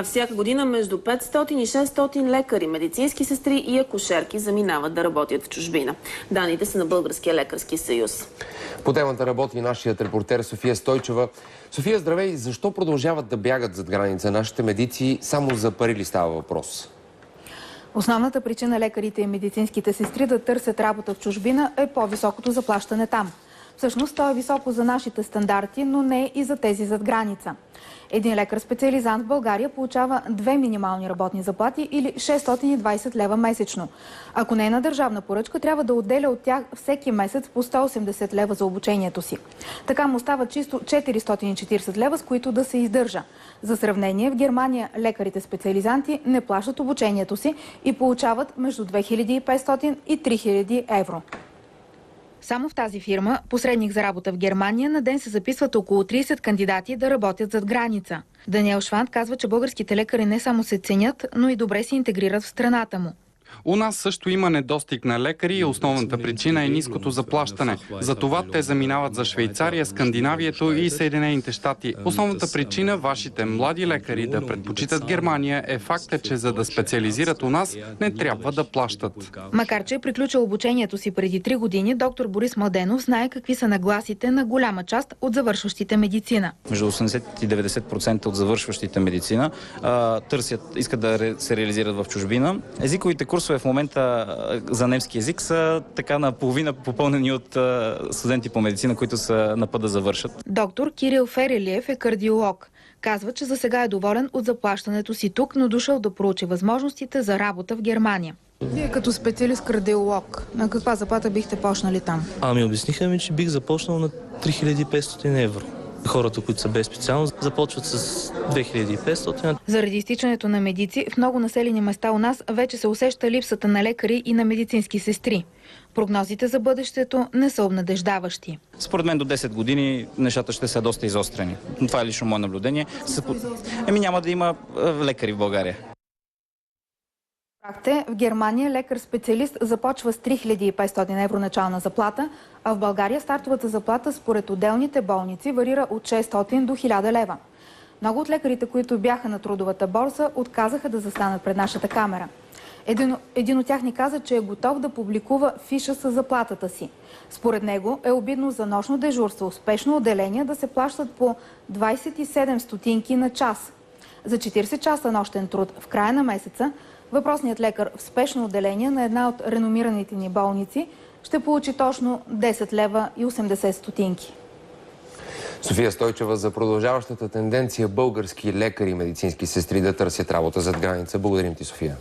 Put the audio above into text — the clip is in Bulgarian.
Всяка година между 500 и 600 лекари, медицински сестри и акушерки заминават да работят в чужбина. Данните са на Българския лекарски съюз. По темата работи нашият репортер София Стойчева. София, здравей! Защо продължават да бягат зад граница нашите медици? Само за пари ли става въпрос? Основната причина лекарите и медицинските сестри да търсят работа в чужбина е по-високото заплащане там. Всъщност то е високо за нашите стандарти, но не и за тези зад граница. Един лекар-специализант в България получава 2 минимални работни заплати или 620 лева месечно. Ако не е на държавна поръчка, трябва да отделя от тях всеки месец по 180 лева за обучението си. Така му става чисто 440 лева, с които да се издържа. За сравнение, в Германия лекарите-специализанти не плащат обучението си и получават между 2500 и 3000 евро. Само в тази фирма, посредник за работа в Германия, на ден се записват около 30 кандидати да работят зад граница. Даниел Швант казва, че българските лекари не само се ценят, но и добре се интегрират в страната му. У нас също има недостиг на лекари и основната причина е ниското заплащане. Затова те заминават за Швейцария, Скандинавието и Съединените щати. Основната причина вашите млади лекари да предпочитат Германия е факта, че за да специализират у нас, не трябва да плащат. Макар че е приключил обучението си преди 3 години, доктор Борис Младенов знае какви са нагласите на голяма част от завършващите медицина. Между 80 и 90% от завършващите медицина искат да се реализират в чужбина. Езиковите курсове в момента за немски език са така наполовина попълнени от студенти по медицина, които са на път да завършат. Доктор Кирил Ферелиев е кардиолог. Казва, че за сега е доволен от заплащането си тук, но дошъл да проучи възможностите за работа в Германия. Вие като специалист кардиолог, на каква заплата бихте почнали там? Обясниха ми, че бих започнал на 3500 евро. Хората, които са без специалност, започват с 2500. Заради изтичането на медици, в много населени места у нас вече се усеща липсата на лекари и на медицински сестри. Прогнозите за бъдещето не са обнадеждаващи. Според мен до 10 години нещата ще са доста изострени. Това е лично мое наблюдение. Няма да има лекари в България. В Германия лекар-специалист започва с 3500 евро начална заплата, а в България стартовата заплата според отделните болници варира от 600 до 1000 лева. Много от лекарите, които бяха на трудовата борса, отказаха да застанат пред нашата камера. Един от тях ни каза, че е готов да публикува фиша с заплатата си. Според него е обидно за нощно дежурство, спешно отделение да се плащат по 27 стотинки на час. За 40 часа нощен труд в края на месеца въпросният лекар в спешно отделение на една от реномираните ни болници ще получи точно 10 лева и 80 стотинки. София Стойчева за продължаващата тенденция български лекари и медицински сестри да търсят работа зад граница. Благодарим ти, София.